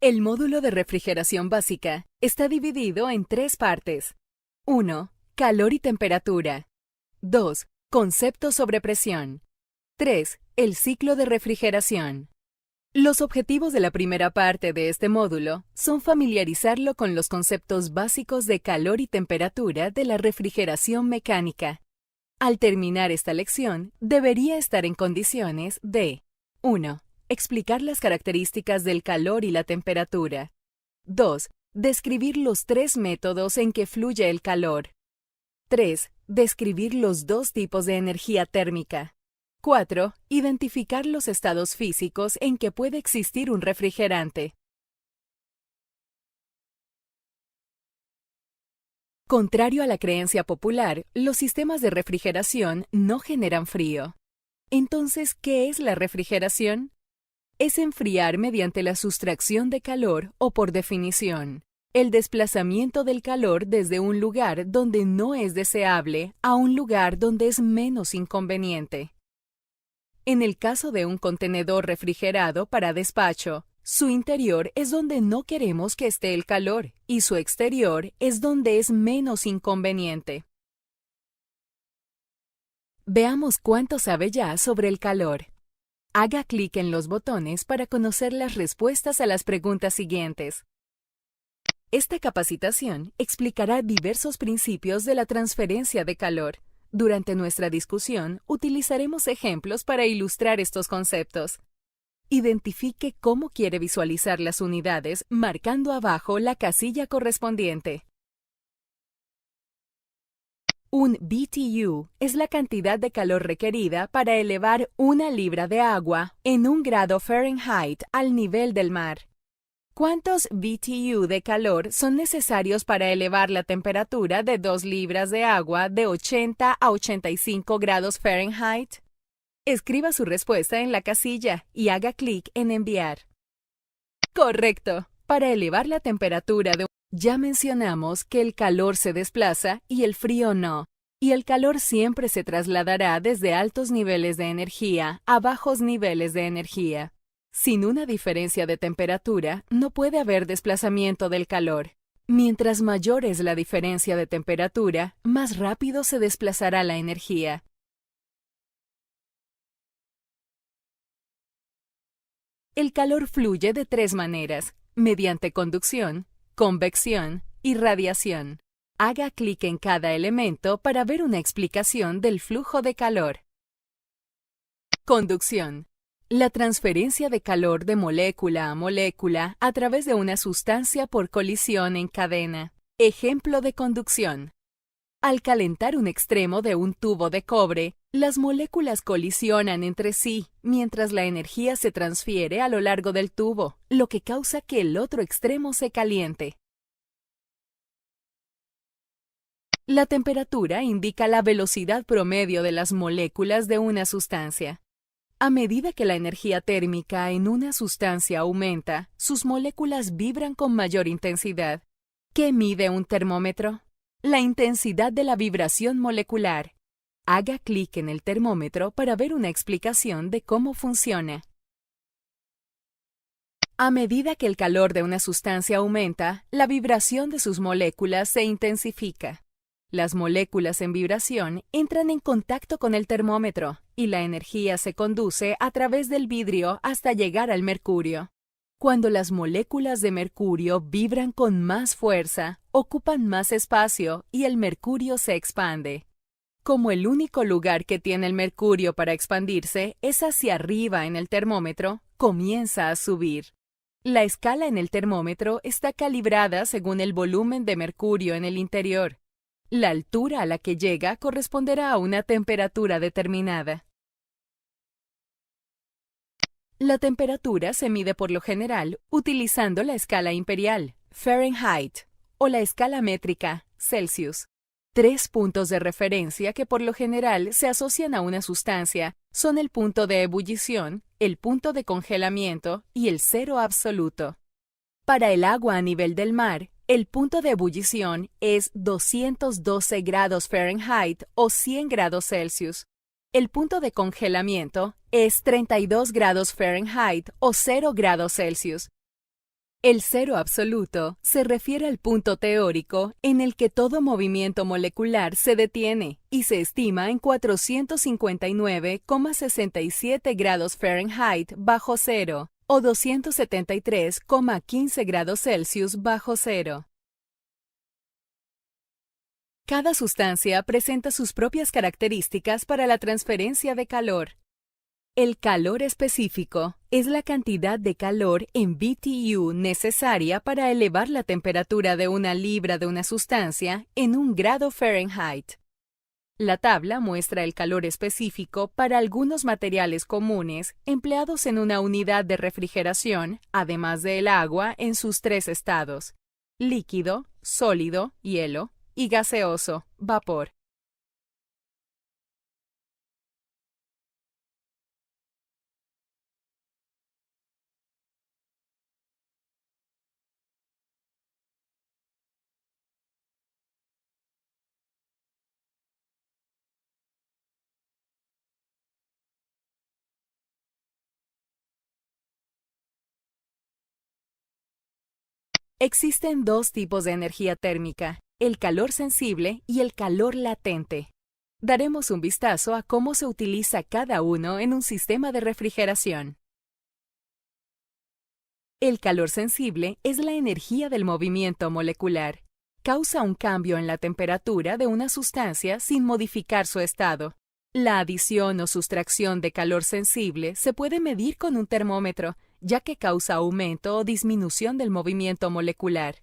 El módulo de refrigeración básica está dividido en tres partes. 1. Calor y temperatura. 2. Conceptos sobre presión. 3. El ciclo de refrigeración. Los objetivos de la primera parte de este módulo son familiarizarlo con los conceptos básicos de calor y temperatura de la refrigeración mecánica. Al terminar esta lección, debería estar en condiciones de 1. Explicar las características del calor y la temperatura. 2. Describir los tres métodos en que fluye el calor. 3. Describir los dos tipos de energía térmica. 4. Identificar los estados físicos en que puede existir un refrigerante. Contrario a la creencia popular, los sistemas de refrigeración no generan frío. Entonces, ¿qué es la refrigeración? Es enfriar mediante la sustracción de calor o, por definición, el desplazamiento del calor desde un lugar donde no es deseable a un lugar donde es menos inconveniente. En el caso de un contenedor refrigerado para despacho, su interior es donde no queremos que esté el calor y su exterior es donde es menos inconveniente. Veamos cuánto sabe ya sobre el calor. Haga clic en los botones para conocer las respuestas a las preguntas siguientes. Esta capacitación explicará diversos principios de la transferencia de calor. Durante nuestra discusión, utilizaremos ejemplos para ilustrar estos conceptos. Identifique cómo quiere visualizar las unidades marcando abajo la casilla correspondiente. Un BTU es la cantidad de calor requerida para elevar 1 libra de agua en 1 grado Fahrenheit al nivel del mar. ¿Cuántos BTU de calor son necesarios para elevar la temperatura de 2 libras de agua de 80 a 85 grados Fahrenheit? Escriba su respuesta en la casilla y haga clic en Enviar. Correcto. Para elevar la temperatura de Ya mencionamos que el calor se desplaza y el frío no, y el calor siempre se trasladará desde altos niveles de energía a bajos niveles de energía. Sin una diferencia de temperatura, no puede haber desplazamiento del calor. Mientras mayor es la diferencia de temperatura, más rápido se desplazará la energía. El calor fluye de tres maneras: mediante conducción, convección y radiación. Haga clic en cada elemento para ver una explicación del flujo de calor. Conducción. La transferencia de calor de molécula a molécula a través de una sustancia por colisión en cadena. Ejemplo de conducción. Al calentar un extremo de un tubo de cobre, las moléculas colisionan entre sí mientras la energía se transfiere a lo largo del tubo, lo que causa que el otro extremo se caliente. La temperatura indica la velocidad promedio de las moléculas de una sustancia. A medida que la energía térmica en una sustancia aumenta, sus moléculas vibran con mayor intensidad. ¿Qué mide un termómetro? La intensidad de la vibración molecular. Haga clic en el termómetro para ver una explicación de cómo funciona. A medida que el calor de una sustancia aumenta, la vibración de sus moléculas se intensifica. Las moléculas en vibración entran en contacto con el termómetro y la energía se conduce a través del vidrio hasta llegar al mercurio. Cuando las moléculas de mercurio vibran con más fuerza, ocupan más espacio y el mercurio se expande. Como el único lugar que tiene el mercurio para expandirse es hacia arriba en el termómetro, comienza a subir. La escala en el termómetro está calibrada según el volumen de mercurio en el interior. La altura a la que llega corresponderá a una temperatura determinada. La temperatura se mide por lo general utilizando la escala imperial, Fahrenheit, o la escala métrica, Celsius. 3 puntos de referencia que por lo general se asocian a una sustancia son el punto de ebullición, el punto de congelamiento y el cero absoluto. Para el agua a nivel del mar, el punto de ebullición es 212 grados Fahrenheit o 100 grados Celsius. El punto de congelamiento es 32 grados Fahrenheit o 0 grados Celsius. El cero absoluto se refiere al punto teórico en el que todo movimiento molecular se detiene y se estima en 459,67 grados Fahrenheit bajo cero o 273,15 grados Celsius bajo cero. Cada sustancia presenta sus propias características para la transferencia de calor. El calor específico es la cantidad de calor en BTU necesaria para elevar la temperatura de una libra de una sustancia en 1 grado Fahrenheit. La tabla muestra el calor específico para algunos materiales comunes empleados en una unidad de refrigeración, además del agua en sus 3 estados: líquido, sólido, hielo, y gaseoso, vapor. Existen 2 tipos de energía térmica: el calor sensible y el calor latente. Daremos un vistazo a cómo se utiliza cada uno en un sistema de refrigeración. El calor sensible es la energía del movimiento molecular. Causa un cambio en la temperatura de una sustancia sin modificar su estado. La adición o sustracción de calor sensible se puede medir con un termómetro, ya que causa aumento o disminución del movimiento molecular.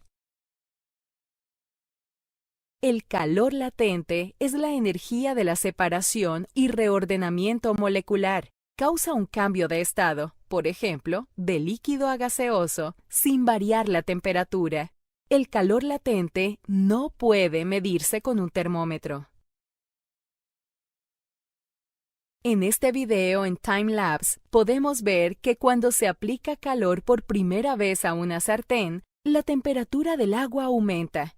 El calor latente es la energía de la separación y reordenamiento molecular. Causa un cambio de estado, por ejemplo, de líquido a gaseoso, sin variar la temperatura. El calor latente no puede medirse con un termómetro. En este video en Timelapse podemos ver que cuando se aplica calor por primera vez a una sartén, la temperatura del agua aumenta.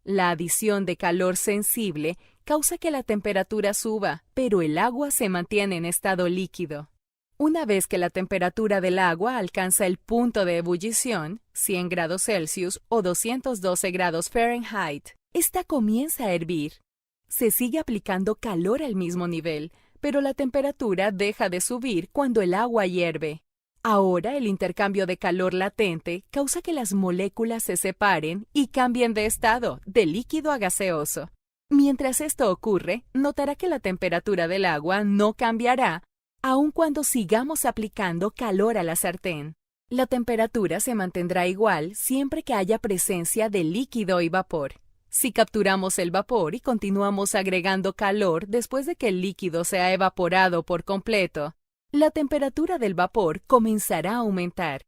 La adición de calor sensible causa que la temperatura suba, pero el agua se mantiene en estado líquido. Una vez que la temperatura del agua alcanza el punto de ebullición, 100 grados Celsius o 212 grados Fahrenheit, esta comienza a hervir. Se sigue aplicando calor al mismo nivel, pero la temperatura deja de subir cuando el agua hierve. Ahora el intercambio de calor latente causa que las moléculas se separen y cambien de estado, de líquido a gaseoso. Mientras esto ocurre, notará que la temperatura del agua no cambiará, aun cuando sigamos aplicando calor a la sartén. La temperatura se mantendrá igual siempre que haya presencia de líquido y vapor. Si capturamos el vapor y continuamos agregando calor después de que el líquido se ha evaporado por completo, la temperatura del vapor comenzará a aumentar.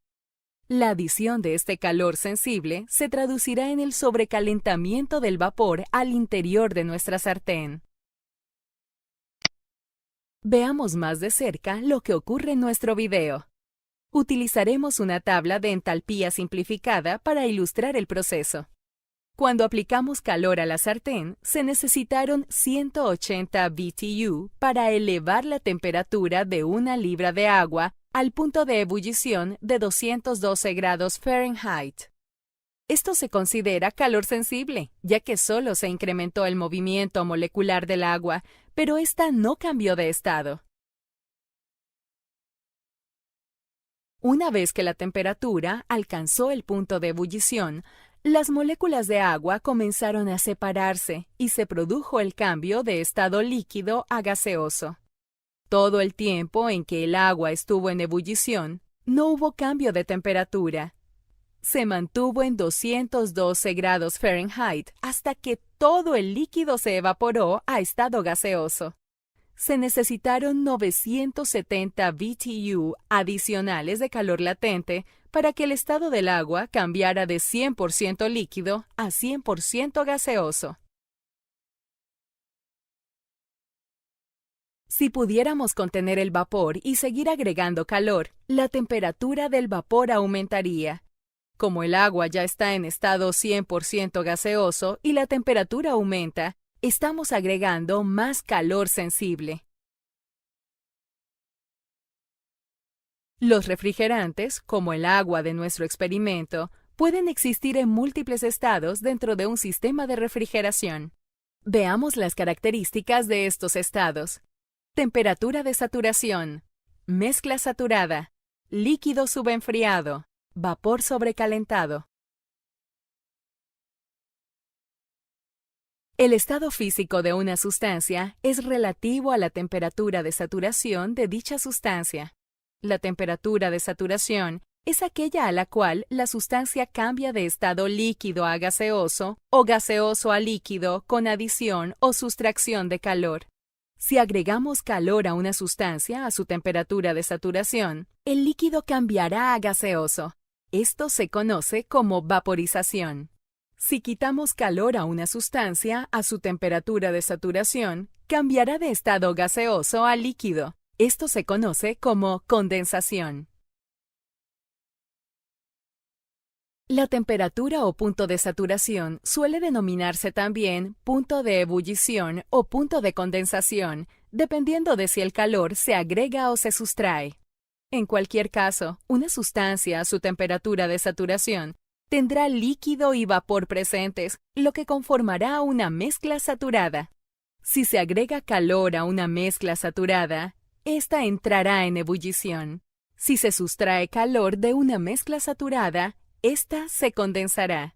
La adición de este calor sensible se traducirá en el sobrecalentamiento del vapor al interior de nuestra sartén. Veamos más de cerca lo que ocurre en nuestro video. Utilizaremos una tabla de entalpía simplificada para ilustrar el proceso. Cuando aplicamos calor a la sartén, se necesitaron 180 BTU para elevar la temperatura de una libra de agua al punto de ebullición de 212 grados Fahrenheit. Esto se considera calor sensible, ya que solo se incrementó el movimiento molecular del agua, pero ésta no cambió de estado. Una vez que la temperatura alcanzó el punto de ebullición, las moléculas de agua comenzaron a separarse y se produjo el cambio de estado líquido a gaseoso. Todo el tiempo en que el agua estuvo en ebullición, no hubo cambio de temperatura. Se mantuvo en 212 grados Fahrenheit hasta que todo el líquido se evaporó a estado gaseoso. Se necesitaron 970 BTU adicionales de calor latente para que el estado del agua cambiara de 100% líquido a 100% gaseoso. Si pudiéramos contener el vapor y seguir agregando calor, la temperatura del vapor aumentaría. Como el agua ya está en estado 100% gaseoso y la temperatura aumenta, estamos agregando más calor sensible. Los refrigerantes, como el agua de nuestro experimento, pueden existir en múltiples estados dentro de un sistema de refrigeración. Veamos las características de estos estados. Temperatura de saturación, mezcla saturada, líquido subenfriado, vapor sobrecalentado. El estado físico de una sustancia es relativo a la temperatura de saturación de dicha sustancia. La temperatura de saturación es aquella a la cual la sustancia cambia de estado líquido a gaseoso o gaseoso a líquido con adición o sustracción de calor. Si agregamos calor a una sustancia a su temperatura de saturación, el líquido cambiará a gaseoso. Esto se conoce como vaporización. Si quitamos calor a una sustancia a su temperatura de saturación, cambiará de estado gaseoso a líquido. Esto se conoce como condensación. La temperatura o punto de saturación suele denominarse también punto de ebullición o punto de condensación, dependiendo de si el calor se agrega o se sustrae. En cualquier caso, una sustancia a su temperatura de saturación tendrá líquido y vapor presentes, lo que conformará una mezcla saturada. Si se agrega calor a una mezcla saturada, esta entrará en ebullición. Si se sustrae calor de una mezcla saturada, esta se condensará.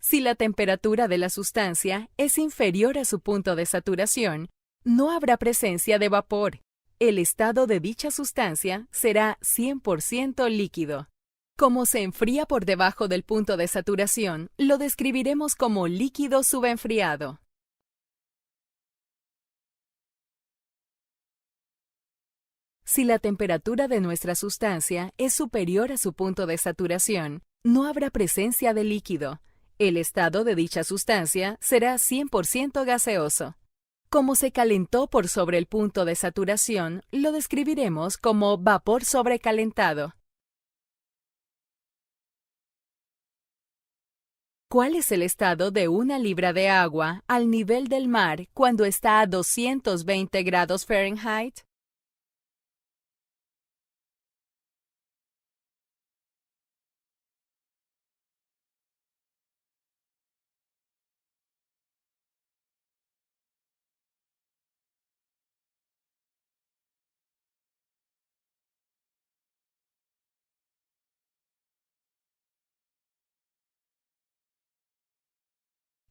Si la temperatura de la sustancia es inferior a su punto de saturación, no habrá presencia de vapor. El estado de dicha sustancia será 100% líquido. Como se enfría por debajo del punto de saturación, lo describiremos como líquido subenfriado. Si la temperatura de nuestra sustancia es superior a su punto de saturación, no habrá presencia de líquido. El estado de dicha sustancia será 100% gaseoso. Como se calentó por sobre el punto de saturación, lo describiremos como vapor sobrecalentado. ¿Cuál es el estado de una libra de agua al nivel del mar cuando está a 220 grados Fahrenheit?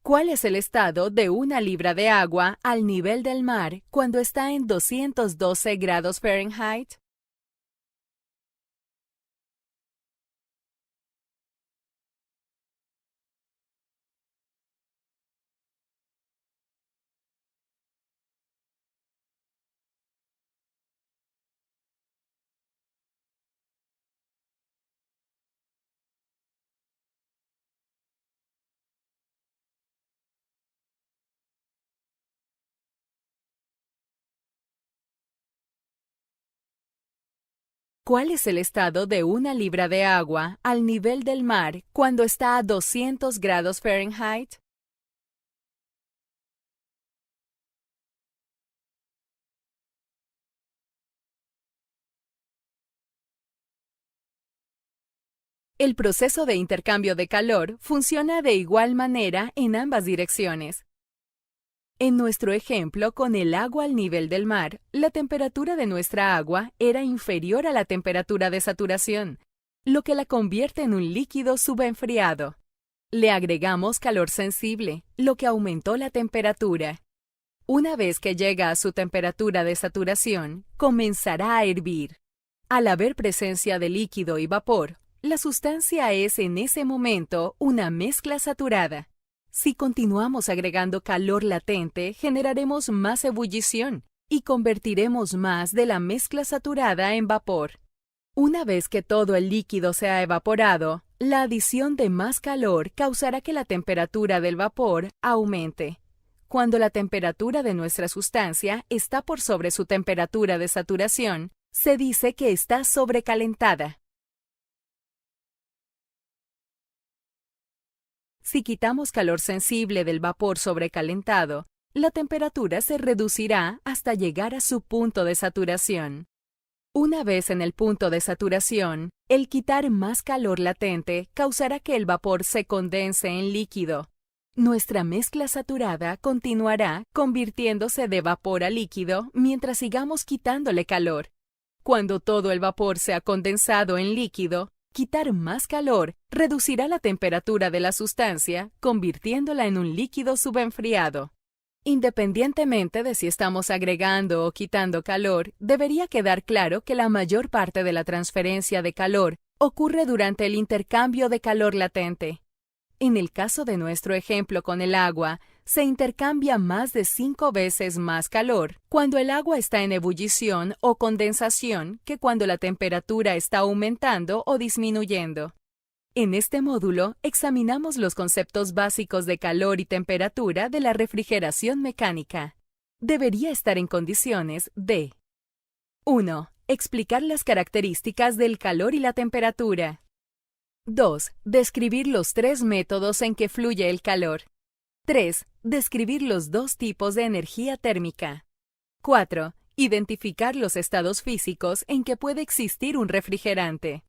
¿Cuál es el estado de una libra de agua al nivel del mar cuando está en 212 grados Fahrenheit? ¿Cuál es el estado de una libra de agua al nivel del mar cuando está a 200 grados Fahrenheit? El proceso de intercambio de calor funciona de igual manera en ambas direcciones. En nuestro ejemplo con el agua al nivel del mar, la temperatura de nuestra agua era inferior a la temperatura de saturación, lo que la convierte en un líquido subenfriado. Le agregamos calor sensible, lo que aumentó la temperatura. Una vez que llega a su temperatura de saturación, comenzará a hervir. Al haber presencia de líquido y vapor, la sustancia es en ese momento una mezcla saturada. Si continuamos agregando calor latente, generaremos más ebullición y convertiremos más de la mezcla saturada en vapor. Una vez que todo el líquido se ha evaporado, la adición de más calor causará que la temperatura del vapor aumente. Cuando la temperatura de nuestra sustancia está por sobre su temperatura de saturación, se dice que está sobrecalentada. Si quitamos calor sensible del vapor sobrecalentado, la temperatura se reducirá hasta llegar a su punto de saturación. Una vez en el punto de saturación, el quitar más calor latente causará que el vapor se condense en líquido. Nuestra mezcla saturada continuará convirtiéndose de vapor a líquido mientras sigamos quitándole calor. Cuando todo el vapor sea condensado en líquido, quitar más calor reducirá la temperatura de la sustancia, convirtiéndola en un líquido subenfriado. Independientemente de si estamos agregando o quitando calor, debería quedar claro que la mayor parte de la transferencia de calor ocurre durante el intercambio de calor latente. En el caso de nuestro ejemplo con el agua, se intercambia más de 5 veces más calor cuando el agua está en ebullición o condensación que cuando la temperatura está aumentando o disminuyendo. En este módulo examinamos los conceptos básicos de calor y temperatura de la refrigeración mecánica. Debería estar en condiciones de 1. Explicar las características del calor y la temperatura. 2. Describir los 3 métodos en que fluye el calor. 3. Describir los 2 tipos de energía térmica. 4. Identificar los estados físicos en que puede existir un refrigerante.